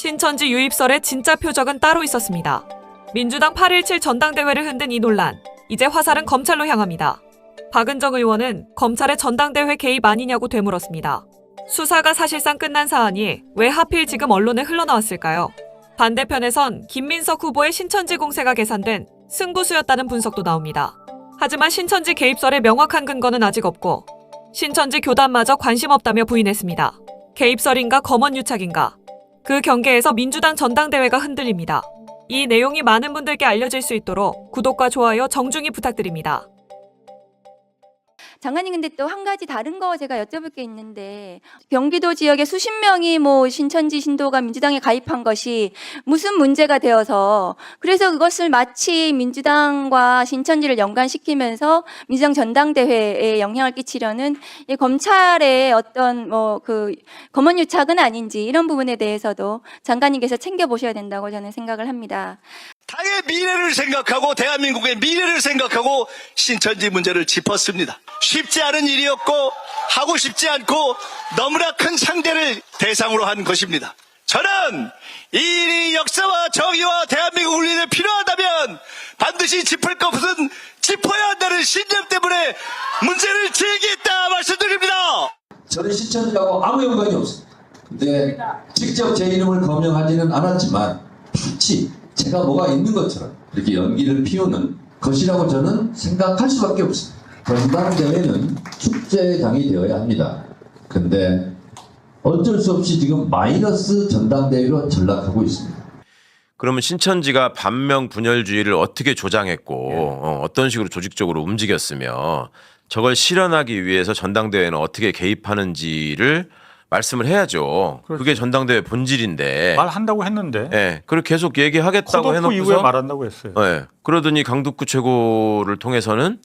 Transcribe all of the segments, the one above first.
신천지 유입설의 진짜 표적은 따로 있었습니다. 민주당 8.17 전당대회를 흔든 이 논란, 이제 화살은 검찰로 향합니다. 박은정 의원은 검찰의 전당대회 개입 아니냐고 되물었습니다. 수사가 사실상 끝난 사안이 왜 하필 지금 언론에 흘러나왔을까요? 반대편에선 김민석 후보의 신천지 공세가 계산된 승부수였다는 분석도 나옵니다. 하지만 신천지 개입설의 명확한 근거는 아직 없고 신천지 교단마저 관심 없다며 부인했습니다. 개입설인가 검언유착인가? 그 경계에서 민주당 전당대회가 흔들립니다. 이 내용이 많은 분들께 알려질 수 있도록 구독과 좋아요 정중히 부탁드립니다. 장관님, 근데 또 한 가지 다른 거 제가 여쭤볼 게 있는데, 경기도 지역에 수십 명이 신천지 신도가 민주당에 가입한 것이 무슨 문제가 되어서, 그래서 그것을 마치 민주당과 신천지를 연관시키면서 민주당 전당대회에 영향을 끼치려는 이 검찰의 어떤 검언유착은 아닌지, 이런 부분에 대해서도 장관님께서 챙겨보셔야 된다고 저는 생각을 합니다. 당의 미래를 생각하고 대한민국의 미래를 생각하고 신천지 문제를 짚었습니다. 쉽지 않은 일이었고 하고 싶지 않고 너무나 큰 상대를 대상으로 한 것입니다. 저는 이 일이 역사와 정의와 대한민국을 위해 필요하다면 반드시 짚을 것은 짚어야 한다는 신념 때문에 문제를 제기했다 말씀드립니다. 저는 신천지하고 아무 연관이 없습니다. 근데 직접 제 이름을 거명하지는 않았지만 마치 제가 뭐가 있는 것처럼 이렇게 연기를 피우는 것이라고 저는 생각할 수밖에 없습니다. 전당대회는 축제장이 되어야 합니다. 근데 어쩔 수 없이 지금 마이너스 전당대회로 전락하고 있습니다. 그러면 신천지가 반명 분열주의를 어떻게 조장했고 어떤 식으로 조직적으로 움직였으며 저걸 실현하기 위해서 전당대회는 어떻게 개입하는지를 말씀을 해야죠. 그렇죠. 그게 전당대회 본질인데. 말한다고 했는데. 네, 그리고 계속 얘기하겠다고 해놓고서 이후에 말한다고 했어요. 네, 그러더니 강북구 최고를 통해서는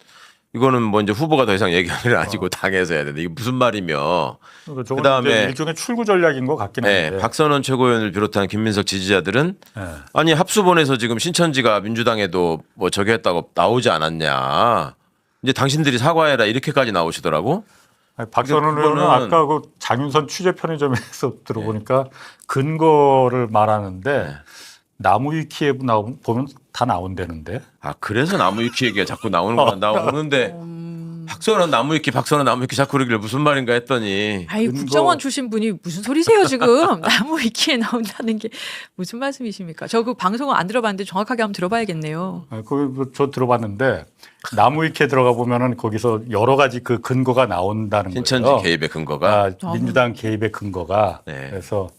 이거는 뭐 이제 후보가 더 이상 얘기하는 게 아니고 당에서 해야 된다. 이게 무슨 말이며. 그러니까 그다음에 일종의 출구 전략인 것 같긴 한데. 네, 박선원 최고위원을 비롯한 김민석 지지자들은 네. 아니 합수본에서 지금 신천지가 민주당에도 뭐 저기 했다고 나오지 않았냐. 이제 당신들이 사과해라 이렇게까지 나오시더라고. 아니, 박선원 의원은 아까 그 장윤선 취재 편의점에서 들어보니까 근거를 말하는데 나무 위키에 보면 다 나온다는데. 아 그래서 나무 위키 얘기가 자꾸 나오는구나. 나오는데 박선원 나무 위키 박선원 나무 위키 자꾸 그러길래 무슨 말인가 했더니. 아이 국정원 출신 분이 무슨 소리세요 지금. 나무 위키에 나온다는 게 무슨 말씀이십니까? 저 그 방송을 안 들어봤는데 정확하게 한번 들어봐야겠네요. 저 들어봤는데 나무 위키에 들어가 보면은 거기서 여러 가지 그 근거가 나온다는 신천지 거예요. 개입의 근거가. 민주당 개입의 근거가. 네. 그래서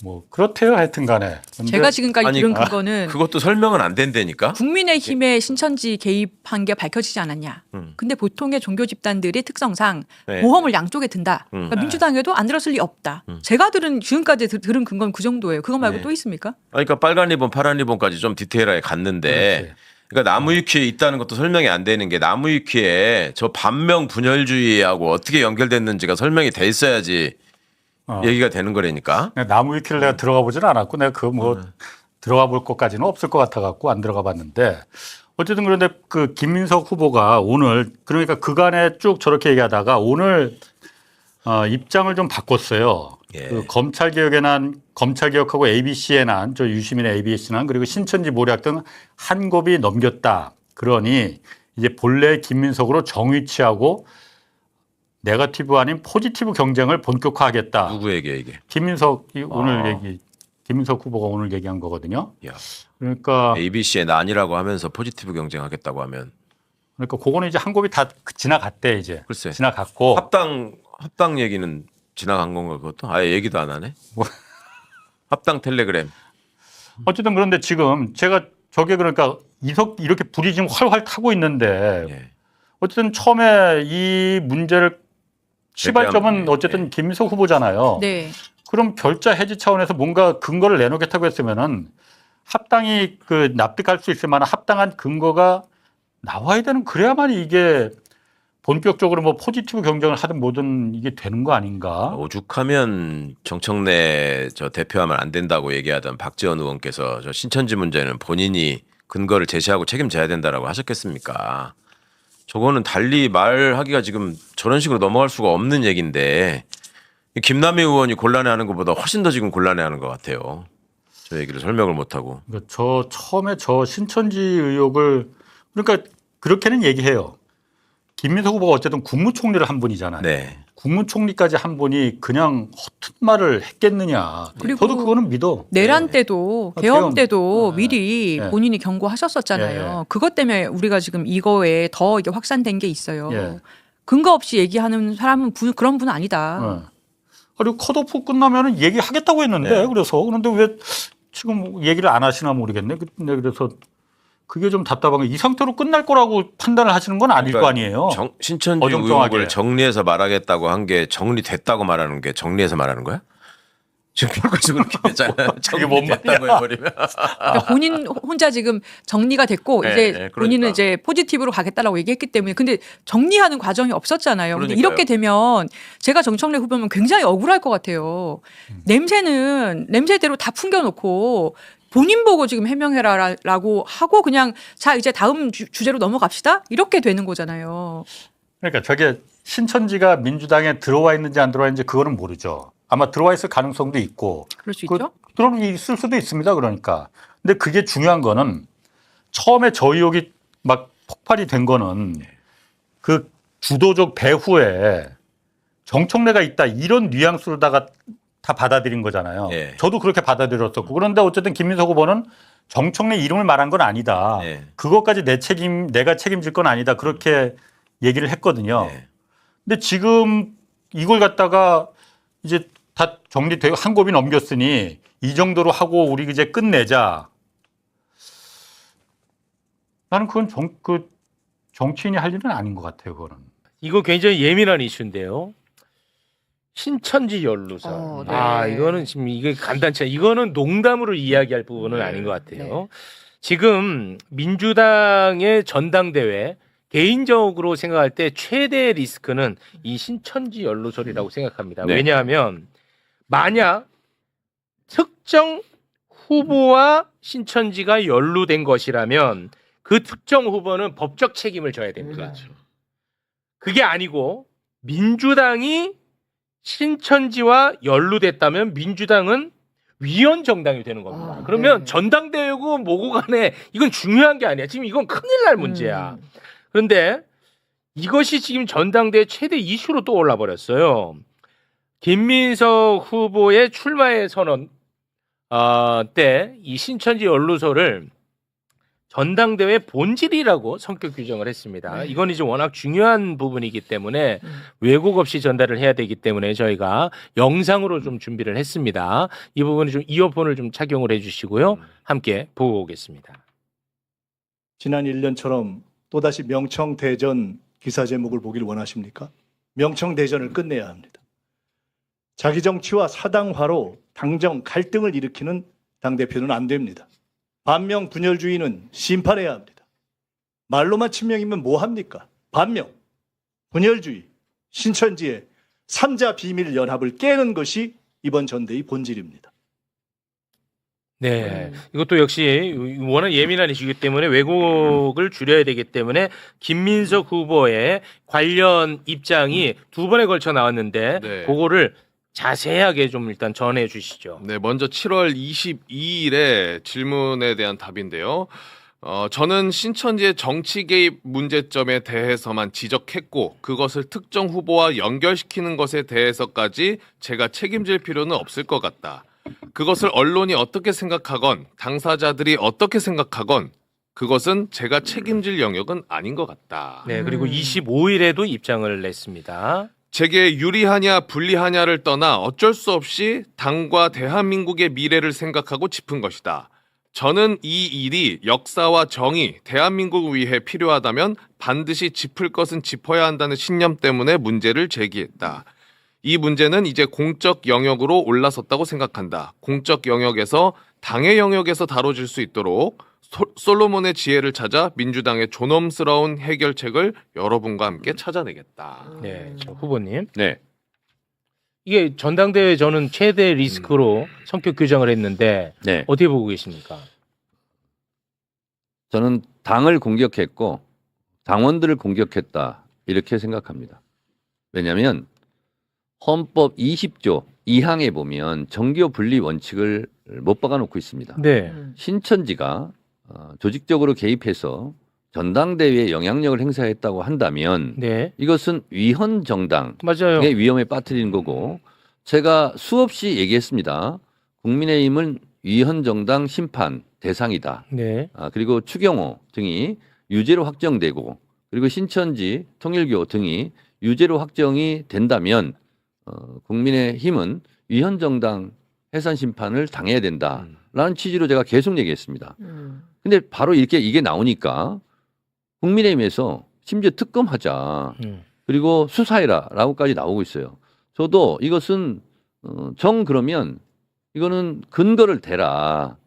뭐 그렇대요 하여튼간에. 제가 지금까지 들은 근거는 그것도 설명은 안 된다니까. 국민의힘에 신천지 개입한 게 밝혀지지 않았냐. 근데 보통의 종교 집단들의 특성상 네. 모험을 양쪽에 든다. 그러니까 민주당에도 안 들었을 리 없다. 제가 지금까지 들은 근거는 그 정도예요. 그거 말고 네. 또 있습니까? 그러니까 빨간 리본 파란 리본까지 좀 디테일하게 갔는데 그렇지. 그러니까 나무 위키에 있다는 것도 설명이 안 되는 게 나무 위키에 저 반명 분열주의하고 어떻게 연결됐는지가 설명이 돼 있어야지 얘기가 되는 거라니까. 나무 위키를 내가 들어가 보지는 않았고 내가 들어가 볼 것까지는 없을 것 같아 갖고 안 들어가 봤는데 어쨌든 그런데 그 김민석 후보가 오늘 그러니까 그간에 쭉 저렇게 얘기하다가 오늘 입장을 좀 바꿨어요. 예. 그 검찰개혁하고 ABC에 난 저 유시민의 ABC 난 그리고 신천지 모략 등 한 곱이 넘겼다. 그러니 이제 본래 김민석으로 정위치하고 네거티브 아닌 포지티브 경쟁을 본격화하겠다. 누구에게 이게? 김민석이 김민석 후보가 오늘 얘기한 거거든요. 야. 그러니까 ABC의 난이라고 하면서 포지티브 경쟁하겠다고 하면 그거는 이제 한 곱이 다 지나갔대 이제. 글쎄. 지나갔고 합당 얘기는 지나간 건가 그것도? 아예 얘기도 안 하네. 합당 텔레그램. 어쨌든 그런데 지금 제가 저게 그러니까 이렇게 불이 지금 활활 타고 있는데 예. 어쨌든 처음에 이 문제를 시발점은 어쨌든 김민석 후보잖아요. 네. 그럼 결자 해지 차원에서 뭔가 근거를 내놓겠다고 했으면은 합당이 납득할 수 있을 만한 합당한 근거가 나와야 되는 그래야만 이게 본격적으로 뭐 포지티브 경쟁을 하든 뭐든 이게 되는 거 아닌가? 오죽하면 정청래 저 대표하면 안 된다고 얘기하던 박지원 의원께서 저 신천지 문제는 본인이 근거를 제시하고 책임져야 된다라고 하셨겠습니까? 저거는 달리 말하기가 지금 저런 식으로 넘어갈 수가 없는 얘기인데 김남희 의원이 곤란해하는 것보다 훨씬 더 지금 곤란해하는 것 같아요. 저 얘기를 설명을 못하고. 그러니까 저 처음에 저 신천지 의혹을 그러니까 그렇게는 얘기해요. 김민석 후보가 어쨌든 국무총리를 한 분이잖아요. 네. 국무총리까지 한 분이 그냥 허튼 말을 했겠느냐. 그리고 저도 그거는 믿어. 내란 때도 아, 계엄 계엄. 때도 네. 미리 네. 본인이 경고하셨었잖아요. 네. 그것 때문에 우리가 지금 이거에 더 이게 확산된 게 있어요. 예. 근거 없이 얘기하는 사람은 그런 분은 아니다. 그리고 컷오프 끝나면은 얘기하겠다고 했는데 네. 그래서 그런데 왜 지금 얘기를 안 하시나 모르겠네. 근데 그래서 그게 좀 답답한 게 이 상태로 끝날 거라고 판단을 하시는 건 아닐 거 아니에요. 신천지 어정쩡하게. 의혹을 정리해서 말하겠다고 한 게 정리됐다고 말하는 게 정리해서 말하는 거야? 지금 결과적으로 그렇게 됐잖아요. 그게 뭔 정리됐다고 해버리면. 그러니까 본인 혼자 지금 정리가 됐고 네, 이제 네, 그러니까. 본인은 이제 포지티브로 가겠다라고 얘기했기 때문에 근데 정리하는 과정이 없었잖아요. 근데 그러니까요. 이렇게 되면 제가 정청래 후보면 굉장히 억울할 것 같아요. 냄새는 냄새대로 다 풍겨놓고 본인 보고 지금 해명해라라고 하고 그냥 자 이제 다음 주제로 넘어갑시다 이렇게 되는 거잖아요. 그러니까 저게 신천지가 민주당에 들어와 있는지 안 들어와 있는지 그거는 모르죠. 아마 들어와 있을 가능성도 있고 그럴 수 있죠. 들어와 있을 수도 있습니다. 그러니까. 근데 그게 중요한 거는 처음에 저 의혹이 막 폭발이 된 거는 그 주도적 배후에 정청래가 있다 이런 뉘앙스로다가 다 받아들인 거잖아요. 예. 저도 그렇게 받아들였었고 그런데 어쨌든 김민석 후보는 정청래 이름을 말한 건 아니다. 예. 그것까지 내가 책임질 건 아니다. 그렇게 얘기를 했거든요. 예. 근데 지금 이걸 갖다가 이제 다 정리되고 한 곱이 넘겼으니 이 정도로 하고 우리 이제 끝내자. 나는 그건 정치인이 할 일은 아닌 것 같아요. 그거는. 이거 굉장히 예민한 이슈인데요. 신천지 연루설. 네. 이거는 지금 이게 간단치 않. 이거는 농담으로 이야기할 부분은 아닌 것 같아요. 지금 민주당의 전당대회 개인적으로 생각할 때 최대 리스크는 이 신천지 연루설이라고 생각합니다. 네. 왜냐하면 만약 특정 후보와 신천지가 연루된 것이라면 그 특정 후보는 법적 책임을 져야 됩니다. 그게 아니고 민주당이 신천지와 연루됐다면 민주당은 위헌 정당이 되는 겁니다. 그러면 전당대회고 뭐고 간에 이건 중요한 게 아니야. 지금 이건 큰일 날 문제야. 그런데 이것이 지금 전당대회 최대 이슈로 또 올라버렸어요. 김민석 후보의 출마의 선언 때 이 신천지 연루설을 전당대회 본질이라고 성격 규정을 했습니다. 이건 이제 워낙 중요한 부분이기 때문에 왜곡 없이 전달을 해야 되기 때문에 저희가 영상으로 좀 준비를 했습니다. 이 부분은 좀 이어폰을 좀 착용을 해주시고요. 함께 보고 오겠습니다. 지난 1년처럼 또다시 명청대전 기사 제목을 보길 원하십니까? 명청대전을 끝내야 합니다. 자기 정치와 사당화로 당정 갈등을 일으키는 당대표는 안 됩니다. 반명 분열주의는 심판해야 합니다. 말로만 친명이면 뭐 합니까? 반명, 분열주의, 신천지의 3자 비밀 연합을 깨는 것이 이번 전대의 본질입니다. 네, 이것도 역시 워낙 예민한 이슈이기 때문에 왜곡을 줄여야 되기 때문에 김민석 후보의 관련 입장이 두 번에 걸쳐 나왔는데 네. 그거를 자세하게 좀 일단 전해 주시죠. 네, 먼저 7월 22일에 질문에 대한 답인데요. 저는 신천지의 정치 개입 문제점에 대해서만 지적했고 그것을 특정 후보와 연결시키는 것에 대해서까지 제가 책임질 필요는 없을 것 같다. 그것을 언론이 어떻게 생각하건 당사자들이 어떻게 생각하건 그것은 제가 책임질 영역은 아닌 것 같다. 네, 그리고 25일에도 입장을 냈습니다. 제게 유리하냐 불리하냐를 떠나 어쩔 수 없이 당과 대한민국의 미래를 생각하고 짚은 것이다. 저는 이 일이 역사와 정의, 대한민국을 위해 필요하다면 반드시 짚을 것은 짚어야 한다는 신념 때문에 문제를 제기했다. 이 문제는 이제 공적 영역으로 올라섰다고 생각한다. 공적 영역에서 당의 영역에서 다뤄질 수 있도록 솔로몬의 지혜를 찾아 민주당의 존엄스러운 해결책을 여러분과 함께 찾아내겠다. 네, 저 후보님. 네. 이게 전당대회 저는 최대 리스크로 성격 규정을 했는데 네. 어떻게 보고 계십니까? 저는 당을 공격했고 당원들을 공격했다 이렇게 생각합니다. 왜냐하면 헌법 20조 2항에 보면 정교 분리 원칙을 못 박아놓고 있습니다. 네. 신천지가 조직적으로 개입해서 전당대회에 영향력을 행사했다고 한다면 네. 이것은 위헌 정당의 맞아요. 위험에 빠뜨리는 거고 제가 수없이 얘기했습니다. 국민의힘은 위헌 정당 심판 대상이다. 네. 그리고 추경호 등이 유죄로 확정되고 그리고 신천지, 통일교 등이 유죄로 확정이 된다면 국민의힘은 위헌 정당 해산 심판을 당해야 된다라는 취지로 제가 계속 얘기했습니다. 근데 바로 이렇게 이게 나오니까 국민의힘에서 심지어 특검하자 그리고 수사해라라고까지 나오고 있어요. 저도 이것은 그러면 이거는 근거를 대라.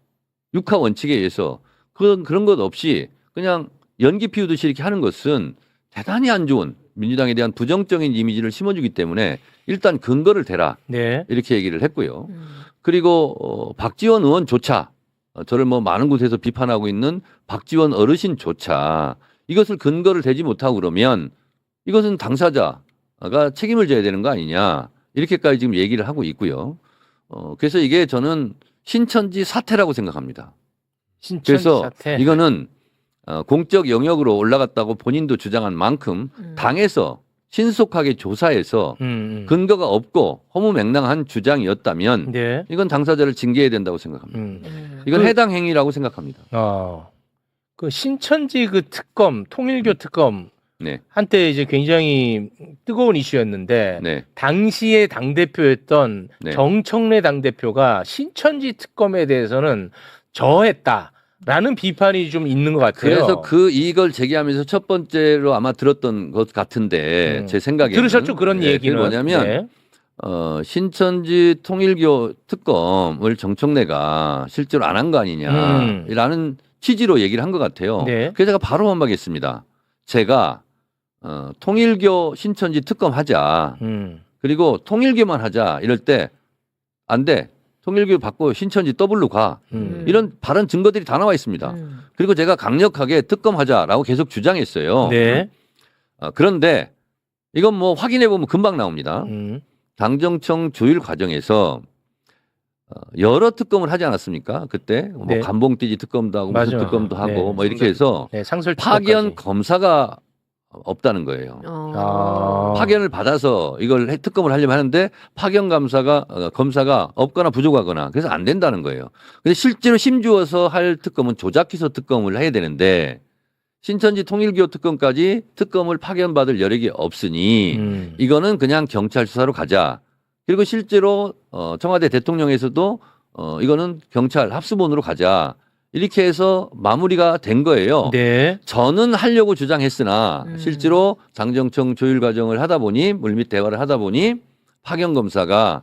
육하 원칙에 의해서 그런 것 없이 그냥 연기 피우듯이 이렇게 하는 것은 대단히 안 좋은 민주당에 대한 부정적인 이미지를 심어주기 때문에 일단 근거를 대라. 네. 이렇게 얘기를 했고요. 그리고 박지원 의원조차 저를 뭐 많은 곳에서 비판하고 있는 박지원 어르신조차 이것을 근거를 대지 못하고 그러면 이것은 당사자가 책임을 져야 되는 거 아니냐 이렇게까지 지금 얘기를 하고 있고요. 그래서 이게 저는 신천지 사태라고 생각합니다. 신천지 그래서 사태. 이거는 공적 영역으로 올라갔다고 본인도 주장한 만큼 당에서 신속하게 조사해서 근거가 없고 허무맹랑한 주장이었다면 네. 이건 당사자를 징계해야 된다고 생각합니다. 이건 해당 행위라고 생각합니다. 그 신천지 그 특검, 통일교 특검 네. 한때 이제 굉장히 뜨거운 이슈였는데 네. 당시의 당대표였던 네. 정청래 당대표가 신천지 특검에 대해서는 저했다라는 비판이 좀 있는 것 같아요. 그래서 이걸 제기하면서 첫 번째로 아마 들었던 것 같은데 제 생각에는 들으셨죠? 그런 얘기는. 그게 뭐냐면 네. 신천지 통일교 특검을 정청래가 실제로 안 한 거 아니냐라는 취지로 얘기를 한 것 같아요. 네. 그래서 제가 바로 반박했습니다. 제가 통일교 신천지 특검 하자. 그리고 통일교만 하자. 이럴 때 안 돼. 통일교 받고 신천지 더블로 가. 이런 발언 증거들이 다 나와 있습니다. 그리고 제가 강력하게 특검하자라고 계속 주장했어요. 네. 그런데 이건 뭐 확인해 보면 금방 나옵니다. 당정청 조율 과정에서 여러 특검을 하지 않았습니까? 그때 뭐 네. 감봉띠지 특검도 하고 무슨 맞아. 특검도 하고 네. 뭐 이렇게 해서 네, 상설 파견 검사가 없다는 거예요. 파견을 받아서 이걸 특검을 하려면 하는데 파견 검사가 없거나 부족하거나 그래서 안 된다는 거예요. 근데 실제로 힘주어서 할 특검은 조작기소 특검을 해야 되는데 신천지 통일교 특검까지 특검을 파견받을 여력이 없으니 이거는 그냥 경찰 수사로 가자. 그리고 실제로 청와대 대통령에서도 이거는 경찰 합수본으로 가자. 이렇게 해서 마무리가 된 거예요. 네. 저는 하려고 주장했으나 실제로 당정청 조율 과정을 하다 보니 물밑 대화를 하다 보니 파견 검사가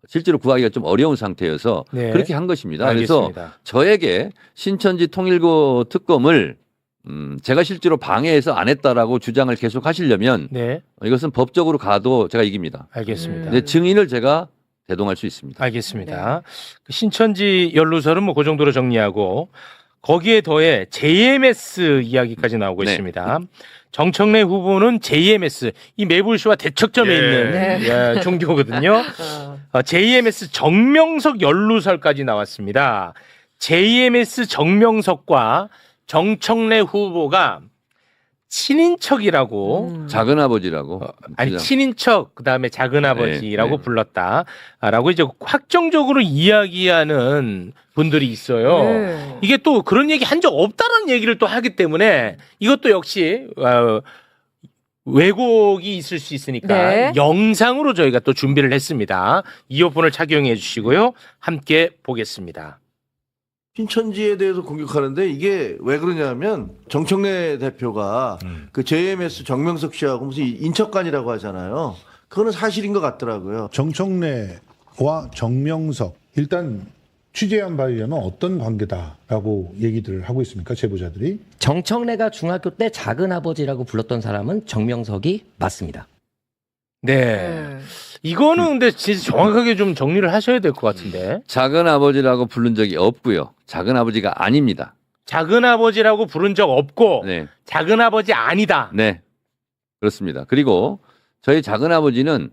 실제로 구하기가 좀 어려운 상태여서 네. 그렇게 한 것입니다. 알겠습니다. 그래서 저에게 신천지 통일교 특검을 제가 실제로 방해해서 안 했다라고 주장을 계속 하시려면 네. 이것은 법적으로 가도 제가 이깁니다. 알겠습니다. 근데 증인을 제가 대동할 수 있습니다. 알겠습니다. 그 신천지 연루설은 뭐 그 정도로 정리하고 거기에 더해 JMS 이야기까지 나오고 네. 있습니다. 정청래 후보는 JMS 이 매불쇼와 대척점에 있는 종교거든요. JMS 정명석 연루설까지 나왔습니다. JMS 정명석과 정청래 후보가 친인척이라고 작은 아버지라고. 아니 친인척 그다음에 작은 아버지라고 네. 불렀다라고 이제 확정적으로 이야기하는 분들이 있어요. 네. 이게 또 그런 얘기 한 적 없다는 얘기를 또 하기 때문에 이것도 역시 왜곡이 있을 수 있으니까 네. 영상으로 저희가 또 준비를 했습니다. 이어폰을 착용해 주시고요. 함께 보겠습니다. 신천지에 대해서 공격하는데 이게 왜 그러냐면 정청래 대표가 그 JMS 정명석 씨하고 무슨 인척관이라고 하잖아요. 그거는 사실인 것 같더라고요. 정청래와 정명석 일단 취재한 바에 의하면 어떤 관계다라고 얘기들을 하고 있습니까? 제보자들이. 정청래가 중학교 때 작은 아버지라고 불렀던 사람은 정명석이 맞습니다. 네. 이거는 근데 진짜 정확하게 좀 정리를 하셔야 될 것 같은데. 작은 아버지라고 부른 적이 없고요. 작은 아버지가 아닙니다. 작은 아버지라고 부른 적 없고 네. 작은 아버지 아니다. 네. 그렇습니다. 그리고 저희 작은아버지는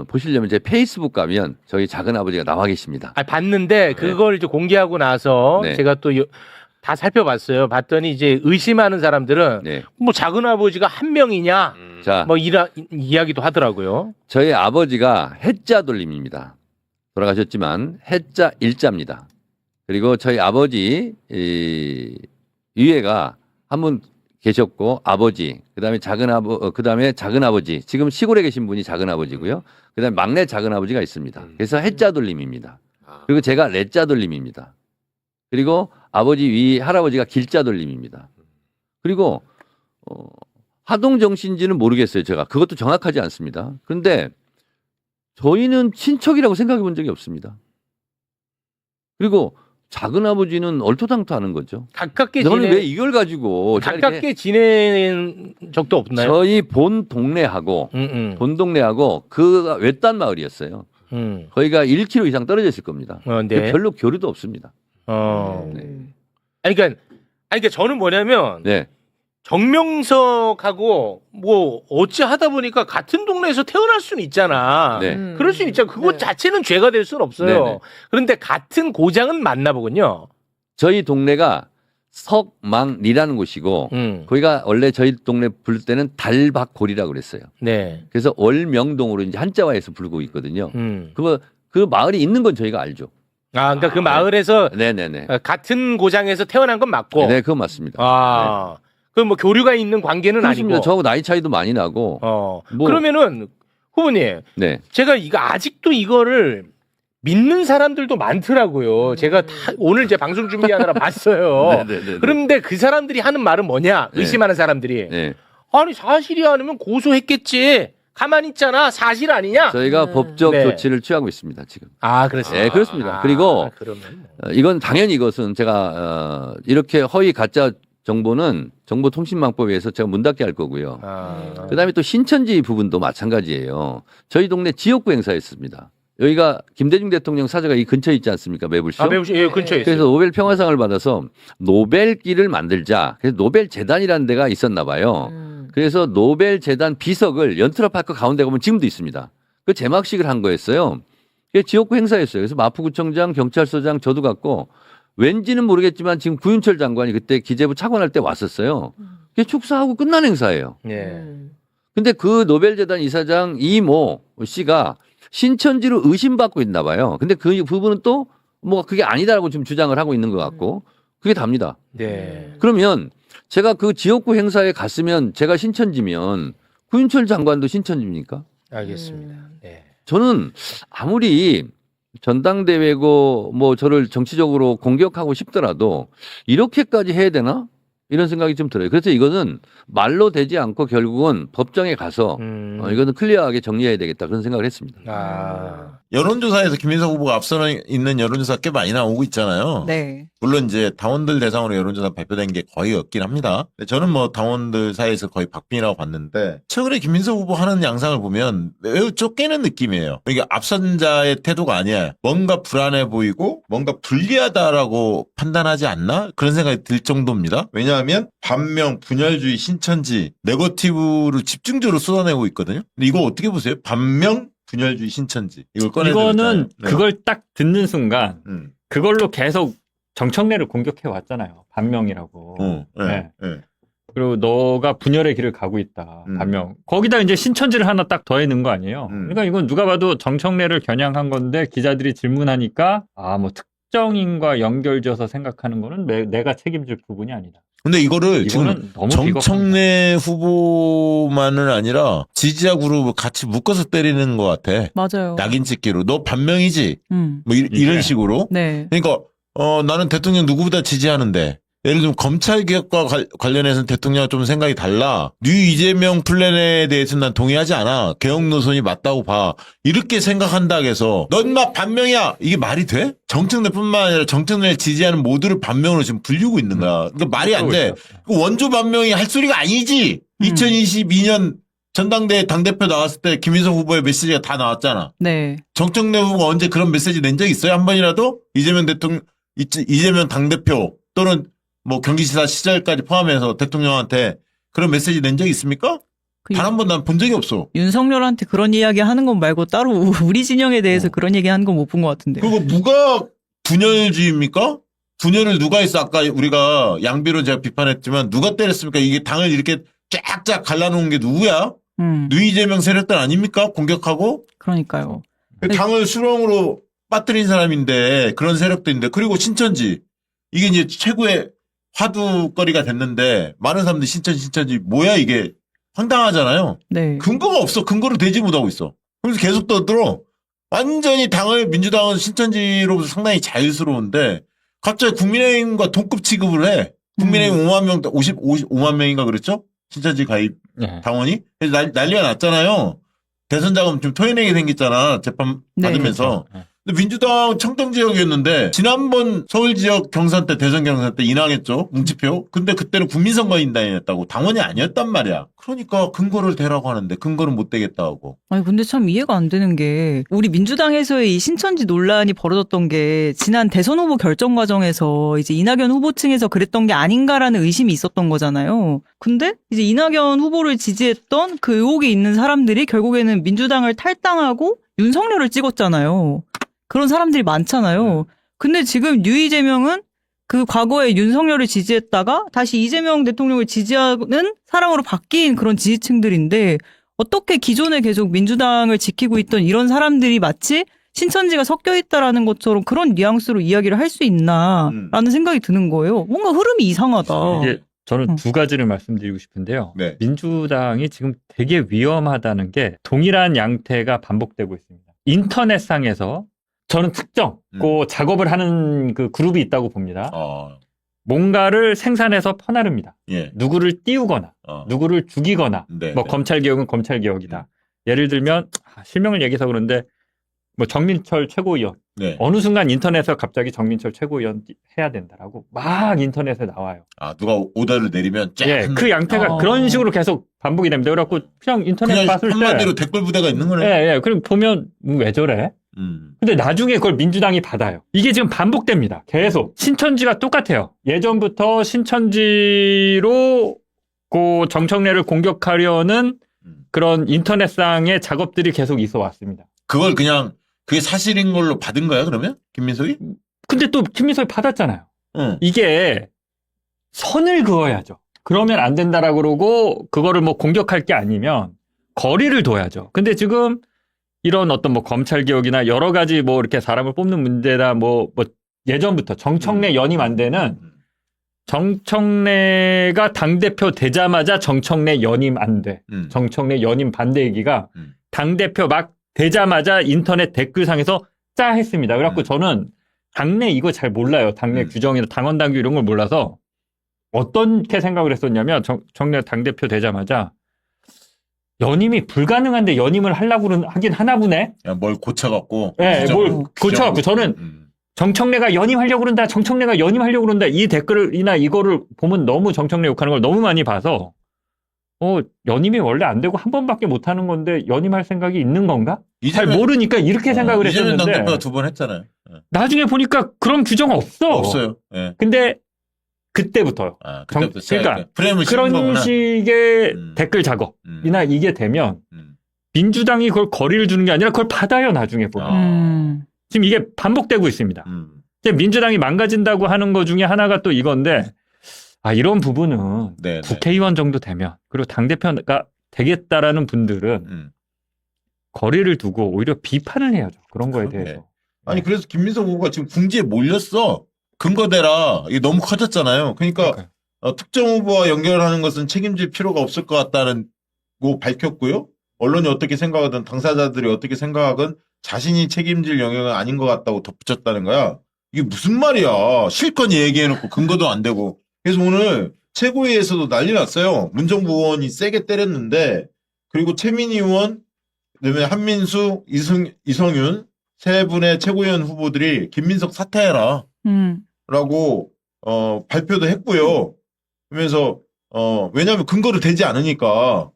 보시려면 제 페이스북 가면 저희 작은아버지가 나와 계십니다. 아, 봤는데 그걸 이제 공개하고 나서 네. 제가 또 다 살펴봤어요. 봤더니 이제 의심하는 사람들은 네. 뭐 작은 아버지가 한 명이냐 자, 뭐 이야기도 하더라고요. 저희 아버지가 해자 돌림입니다. 돌아가셨지만 해자 일자입니다. 그리고 저희 아버지 위에가 한 분 계셨고 아버지, 그다음에 그다음에 작은 아버지, 지금 시골에 계신 분이 작은 아버지고요. 그다음에 막내 작은 아버지가 있습니다. 그래서 해자 돌림입니다. 그리고 제가 레자 돌림입니다. 그리고 아버지 위 할아버지가 길자 돌림입니다. 그리고 하동정신지는 모르겠어요. 제가 그것도 정확하지 않습니다. 그런데 저희는 친척이라고 생각해 본 적이 없습니다. 그리고 작은 아버지는 얼토당토하는 거죠. 가깝게 너는 왜 이걸 가지고 가깝게 지낸 적도 없나요? 저희 본 동네하고 본 동네하고 그 외딴 마을이었어요. 거기가 1km 이상 떨어져 있을 겁니다. 네. 별로 교류도 없습니다. 네. 아니, 그러니까 저는 뭐냐면 네. 정명석하고 뭐 어찌 하다 보니까 같은 동네에서 태어날 수는 있잖아. 네. 그럴 수는 있잖아. 그거 자체는 죄가 될 수는 없어요. 네네. 그런데 같은 고장은 맞나 보군요. 저희 동네가 석망리라는 곳이고 거기가 원래 저희 동네 부를 때는 달박골이라고 그랬어요. 네. 그래서 월명동으로 이제 한자화해서 부르고 있거든요. 그 마을이 있는 건 저희가 알죠. 아, 그러니까 그 마을에서 네네네. 같은 고장에서 태어난 건 맞고. 네, 그건 맞습니다. 아, 그 뭐 교류가 있는 관계는 그렇습니다. 아니고. 저하고 나이 차이도 많이 나고. 뭐- 그러면은 후보님, 네. 제가 아직도 이거를 믿는 사람들도 많더라고요. 제가 오늘 이제 방송 준비하느라 봤어요. 네네네. 그런데 그 사람들이 하는 말은 뭐냐? 네. 의심하는 사람들이. 네. 아니 사실이 아니면 고소했겠지. 가만히 있잖아. 사실 아니냐? 저희가 법적 네. 조치를 취하고 있습니다, 지금. 아, 그렇습니다. 네, 그렇습니다. 그리고 그러면 뭐. 이건 당연히 이것은 제가 이렇게 허위 가짜 정보는 정보통신망법에 의해서 제가 문 닫게 할 거고요. 그다음에 또 신천지 부분도 마찬가지예요. 저희 동네 지역구 행사였습니다. 여기가 김대중 대통령 사저가 이 근처에 있지 않습니까? 매불쇼. 아, 매부시 예, 근처에 있어요. 그래서 노벨 평화상을 받아서 노벨길을 만들자. 그래서 노벨 재단이라는 데가 있었나 봐요. 그래서 노벨 재단 비석을 연트라파크 가운데 가면 지금도 있습니다. 그 제막식을 한 거였어요. 그게 지역구 행사였어요. 그래서 마포구청장, 경찰서장 저도 갔고 왠지는 모르겠지만 지금 구윤철 장관이 그때 기재부 차관할 때 왔었어요. 그게 축사하고 끝난 행사예요. 예. 근데 그 노벨재단 이사장 이모 씨가 신천지로 의심받고 있나 봐요. 근데 그 부분은 또 뭐 그게 아니다라고 지금 주장을 하고 있는 것 같고 그게 답니다. 네. 그러면 제가 그 지역구 행사에 갔으면 제가 신천지면 구윤철 장관도 신천지입니까? 알겠습니다. 네. 저는 아무리 전당대회고 뭐 저를 정치적으로 공격하고 싶더라도 이렇게까지 해야 되나? 이런 생각이 좀 들어요. 그래서 이거는 말로 되지 않고 결국은 법정에 가서 이거는 클리어하게 정리해야 되겠다 그런 생각을 했습니다. 아. 여론조사에서 김민석 후보가 앞서 있는 여론조사 꽤 많이 나오고 있잖아요. 네. 물론 이제 당원들 대상으로 여론조사 발표된 게 거의 없긴 합니다. 근데 저는 뭐 당원들 사이에서 거의 박빙이라고 봤는데 최근에 김민석 후보 하는 양상을 보면 매우 쫓기는 느낌이에요. 이게 앞선 자의 태도가 아니야. 뭔가 불안해 보이고 뭔가 불리하다라고 판단하지 않나? 그런 생각이 들 정도입니다. 왜냐하면 반명, 분열주의, 신천지, 네거티브로 집중적으로 쏟아내고 있거든요. 근데 이거 어떻게 보세요? 반명, 분열주의, 신천지. 이걸 꺼내들었잖아요. 이거는 네. 그걸 딱 듣는 순간 그걸로 계속 정청래를 공격해 왔잖아요. 반명이라고. 네. 그리고 너가 분열의 길을 가고 있다. 반명. 거기다 이제 신천지를 하나 딱 더해 넣은 거 아니에요. 그러니까 이건 누가 봐도 정청래를 겨냥한 건데 기자들이 질문하니까 뭐 특정인과 연결져서 생각하는 거는 내가 책임질 부분이 아니다. 근데 이거를 지금 너무 정청래 후보만은 아니라 지지자 그룹을 같이 묶어서 때리는 것 같아. 맞아요. 낙인 찍기로. 너 반명이지? 뭐 이런 식으로. 네. 그러니까 나는 대통령 누구보다 지지하는데 예를 들면 검찰개혁과 관련해서는 대통령과 좀 생각이 달라. 뉴 이재명 플랜에 대해서는 난 동의하지 않아. 개혁 노선이 맞다고 봐. 이렇게 생각한다 해서 넌 막 반명이야. 이게 말이 돼? 정청래뿐만 아니라 정청래를 지지하는 모두를 반명으로 지금 불리고 있는 거야. 그러니까 말이 안 돼. 원조 반명이 할 소리가 아니지. 2022년 전당대회 당대표 나왔을 때 김민석 후보의 메시지가 다 나왔잖아. 네. 정청래 후보가 언제 그런 메시지 낸 적 있어요? 한 번이라도? 이재명 당대표 또는 뭐 경기지사 시절까지 포함해서 대통령한테 그런 메시지 낸 적 있습니까? 단 한 번 난 본 적이 없어. 윤석열한테 그런 이야기 하는 건 말고 따로 우리 진영에 대해서 그런 얘기 하는 건 못 본 것 같은데. 그리고 누가 분열주의입니까? 분열을 누가 했어? 아까 우리가 양비로 제가 비판했지만 누가 때렸습니까? 이게 당을 이렇게 쫙쫙 갈라놓은 게 누구야? 누이재명 세력들 아닙니까? 공격하고? 그러니까요. 당을 수렁으로 빠뜨린 사람인데 그런 세력들인데 그리고 신천지 이게 이제 최고의 화두거리가 됐는데 많은 사람들이 신천지 뭐야 이게 황당하잖아요. 네. 근거가 없어. 근거를 대지 못하고 있어. 그래서 계속 떠들어. 완전히 민주당은 신천지로부터 상당히 자유스러운데 갑자기 국민의힘과 동급 취급을 해. 국민의힘 5만 명, 55만 명인가 그랬죠? 신천지 가입 당원이? 그래서 난리가 났잖아요. 대선 자금 좀 토해내게 생겼잖아. 재판 받으면서. 근데 민주당 청정 지역이었는데 지난번 서울 지역 경선 때 대선 경선 때 인항했죠. 뭉치표. 근데 그때는 국민선거인단이었다고 당원이 아니었단 말이야. 그러니까 근거를 대라고 하는데 근거는 못 대겠다 하고. 아니 근데 참 이해가 안 되는 게 우리 민주당에서의 이 신천지 논란이 벌어졌던 게 지난 대선 후보 결정 과정에서 이제 이낙연 후보 층에서 그랬던 게 아닌가라는 의심이 있었던 거잖아요. 근데 이제 이낙연 후보를 지지했던 그 의혹이 있는 사람들이 결국에는 민주당을 탈당하고 윤석열을 찍었잖아요. 그런 사람들이 많잖아요. 근데 지금 유이재명은 그 과거에 윤석열을 지지했다가 다시 이재명 대통령을 지지하는 사람으로 바뀐 그런 지지층들인데 어떻게 기존에 계속 민주당을 지키고 있던 이런 사람들이 마치 신천지가 섞여 있다라는 것처럼 그런 뉘앙스로 이야기를 할 수 있나라는 생각이 드는 거예요. 뭔가 흐름이 이상하다. 이게 저는 두 가지를 말씀드리고 싶은데요. 네. 민주당이 지금 되게 위험하다는 게 동일한 양태가 반복되고 있습니다. 인터넷상에서 저는 특정 그 작업을 하는 그 그룹이 있다고 봅니다. 뭔가를 생산해서 퍼나릅니다. 예. 누구를 띄우거나 누구를 죽이거나 네, 뭐 네. 검찰개혁은 검찰개혁이다. 예를 들면 실명을 얘기해서 그런데 뭐 정민철 최고위원 네. 어느 순간 인터넷에서 갑자기 정민철 최고위원 해야 된다라고 막 인터넷에 나와요. 아 누가 오더를 내리면 쫙. 예, 그 양태가 그런 식으로 계속 반복이 됩니다. 그래갖고 그냥 인터넷 그냥 봤을 때 한마디로 댓글 부대가 있는 거네. 예, 예. 그럼 보면 왜 저래? 근데 나중에 그걸 민주당이 받아요. 이게 지금 반복됩니다. 계속. 신천지가 똑같아요. 예전부터 신천지로 그 정청래를 공격하려는 그런 인터넷상의 작업들이 계속 있어 왔습니다. 그걸 그냥 그게 사실인 걸로 받은 거야 그러면? 김민석이? 근데 또 김민석이 받았잖아요. 응. 이게 선을 그어야죠. 그러면 안 된다라고 그러고 그거를 뭐 공격할 게 아니면 거리를 둬야죠. 근데 지금 이런 어떤 뭐 검찰 개혁이나 여러 가지 뭐 이렇게 사람을 뽑는 문제다 뭐 예전부터 정청래 연임 안 되는 정청래가 당대표 되자마자 정청래 연임 안 돼. 정청래 연임 반대 얘기가 당대표 막 되자마자 인터넷 댓글상에서 짜 했습니다. 그래갖고 저는 당내 이거 잘 몰라요. 당내 규정이나 당원 당규 이런 걸 몰라서 어떻게 생각을 했었냐면 정청래 당대표 되자마자 연임이 불가능한데 연임을 하려고 하긴 하나 보네. 야, 뭘 고쳐갖고. 네, 뭘 고쳐갖고 저는 정청래가 연임하려고 그런다. 정청래가 연임하려고 그런다. 이 댓글이나 이거를 보면 너무 정청래 욕하는 걸 너무 많이 봐서 연임이 원래 안 되고 한 번밖에 못 하는 건데 연임할 생각이 있는 건가? 잘 모르니까 이렇게 생각을 했었는데. 이재명 당대표가 2번 했잖아요. 나중에 보니까 그런 규정 없어. 없어요. 예. 근데 그때부터요. 그때부터 그러니까 프레임을 그런 씌운 거구나. 식의 댓글 작업이나 이게 되면 민주당이 그걸 거리를 주는 게 아니라 그걸 받아요. 나중에 보면. 지금 이게 반복되고 있습니다. 민주당이 망가진다고 하는 것 중에 하나가 또 이건데 이런 부분은 국회의원 정도 되면 그리고 당대표가 되겠다라는 분들은 거리를 두고 오히려 비판을 해야죠. 그런 거에 대해서. 아니 그래서 김민석 후보가 지금 궁지에 몰렸어. 근거대라. 이게 너무 커졌잖아요. 그러니까 특정 후보와 연결하는 것은 책임질 필요가 없을 것 같다는 거 밝혔고요. 언론이 어떻게 생각하든 당사자들이 어떻게 생각하든 자신이 책임질 영역은 아닌 것 같다고 덧붙였다는 거야. 이게 무슨 말이야. 실컷 얘기해놓고 근거도 안 되고. 그래서 오늘 최고위에서도 난리 났어요. 문정부 의원이 세게 때렸는데 그리고 최민희 의원, 그다음에 한민수, 이성윤 세 분의 최고위원 후보들이 김민석 사퇴해라. 라고 발표도 했고요. 그러면서 왜냐하면 근거로 되지 않으니까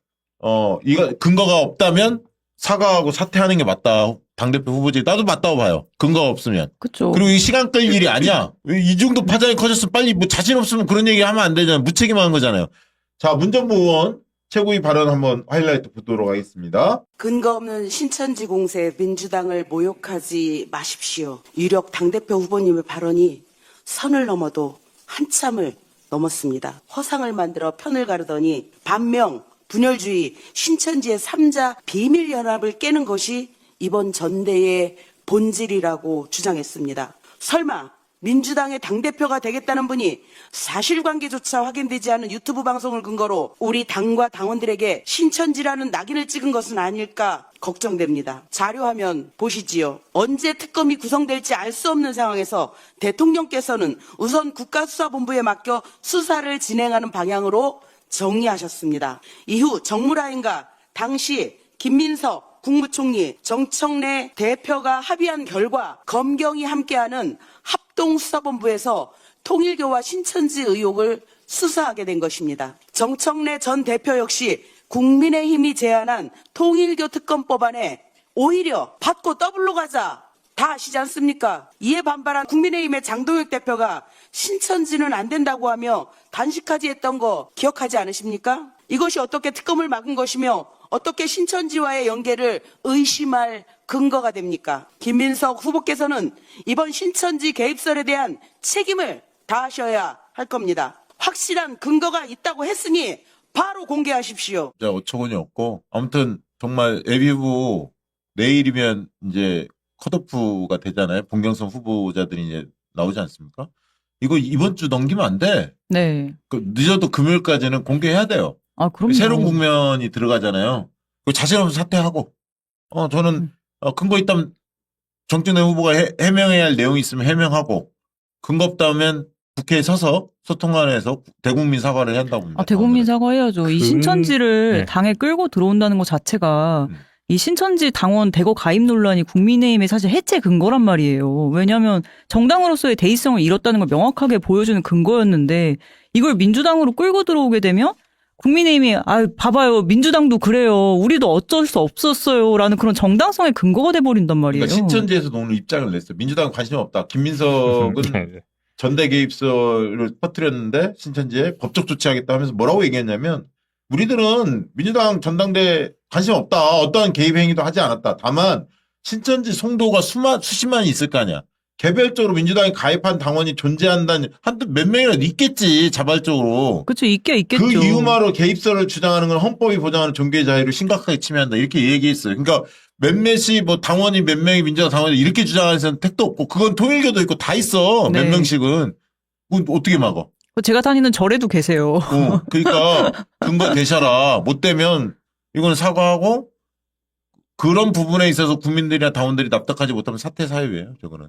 이거 근거가 없다면 사과하고 사퇴하는 게 맞다. 당대표 후보지 나도 맞다고 봐요. 근거가 없으면. 그렇죠. 그리고 이 시간 끌 일이 아니야. 이 정도 파장이 커졌으면 빨리 뭐 자신 없으면 그런 얘기 하면 안 되잖아요. 무책임한 거잖아요. 자, 문정부 의원 최고위 발언 한번 하이라이트 보도록 하겠습니다. 근거 없는 신천지 공세 민주당을 모욕하지 마십시오. 유력 당대표 후보님의 발언이 선을 넘어도 한참을 넘었습니다. 허상을 만들어 편을 가르더니 반명, 분열주의, 신천지의 3자 비밀연합을 깨는 것이 이번 전대의 본질이라고 주장했습니다. 설마 민주당의 당대표가 되겠다는 분이 사실관계조차 확인되지 않은 유튜브 방송을 근거로 우리 당과 당원들에게 신천지라는 낙인을 찍은 것은 아닐까 걱정됩니다. 자료화면 보시지요. 언제 특검이 구성될지 알 수 없는 상황에서 대통령께서는 우선 국가수사본부에 맡겨 수사를 진행하는 방향으로 정리하셨습니다. 이후 정무라인과 당시 김민석 국무총리, 정청래 대표가 합의한 결과 검경이 함께하는 합동수사본부에서 통일교와 신천지 의혹을 수사하게 된 것입니다. 정청래 전 대표 역시 국민의힘이 제안한 통일교 특검법안에 오히려 받고 더블로 가자 다 아시지 않습니까? 이에 반발한 국민의힘의 장동혁 대표가 신천지는 안 된다고 하며 단식까지 했던 거 기억하지 않으십니까? 이것이 어떻게 특검을 막은 것이며 어떻게 신천지와의 연계를 의심할 근거가 됩니까? 김민석 후보께서는 이번 신천지 개입설에 대한 책임을 다하셔야 할 겁니다. 확실한 근거가 있다고 했으니 바로 공개하십시오. 자, 어처구니 없고 아무튼 정말 예비후보 내일이면 이제 컷오프가 되잖아요. 본경선 후보자들이 이제 나오지 않습니까? 이거 이번 주 넘기면 안 돼. 네. 늦어도 금요일까지는 공개해야 돼요. 아, 그럼요. 새로운 국면이 들어가잖아요. 자신 없으면 사퇴하고. 저는 근거 있다면 정진회 후보가 해명해야 할 내용이 있으면 해명하고, 근거 없다면 국회에 서서 소통관에서 대국민 사과를 해야 한다고 봅니다. 대국민 사과해야죠. 이 신천지를 당에 끌고 들어온다는 것 자체가 이 신천지 당원 대거 가입 논란이 국민의힘의 사실 해체 근거란 말이에요. 왜냐하면 정당으로서의 대의성을 잃었다는 걸 명확하게 보여주는 근거였는데 이걸 민주당으로 끌고 들어오게 되면 국민의힘이 봐봐요. 민주당도 그래요. 우리도 어쩔 수 없었어요. 라는 그런 정당성의 근거가 돼버린단 말이에요. 그러니까 신천지에서도 오늘 입장을 냈어요. 민주당은 관심이 없다. 김민석은 전대 개입설을 퍼뜨렸는데 신천지에 법적 조치하겠다 하면서 뭐라고 얘기했냐면 우리들은 민주당 전당대 관심 없다. 어떠한 개입 행위도 하지 않았다. 다만 신천지 송도가 수십만이 있을 거 아니야. 개별적으로 민주당에 가입한 당원이 존재한다는 한두 몇 명이라도 있겠지. 자발적으로. 그렇죠. 있겠죠. 그 이유만으로 개입설을 주장하는 건 헌법이 보장하는 종교의 자유를 심각하게 침해한다. 이렇게 얘기했어요. 그러니까 몇몇이 뭐 당원이 몇 명이 민주당 당원이 이렇게 주장하는 사람 택도 없고 그건 통일교도 있고 다 있어. 몇 명씩은. 그건 어떻게 막아? 제가 다니는 절에도 계세요. 그러니까 근거 대셔라. 못 되면 이건 사과하고 그런 부분에 있어서 국민들이나 당원들이 납득하지 못하면 사퇴 사유예요. 저거는.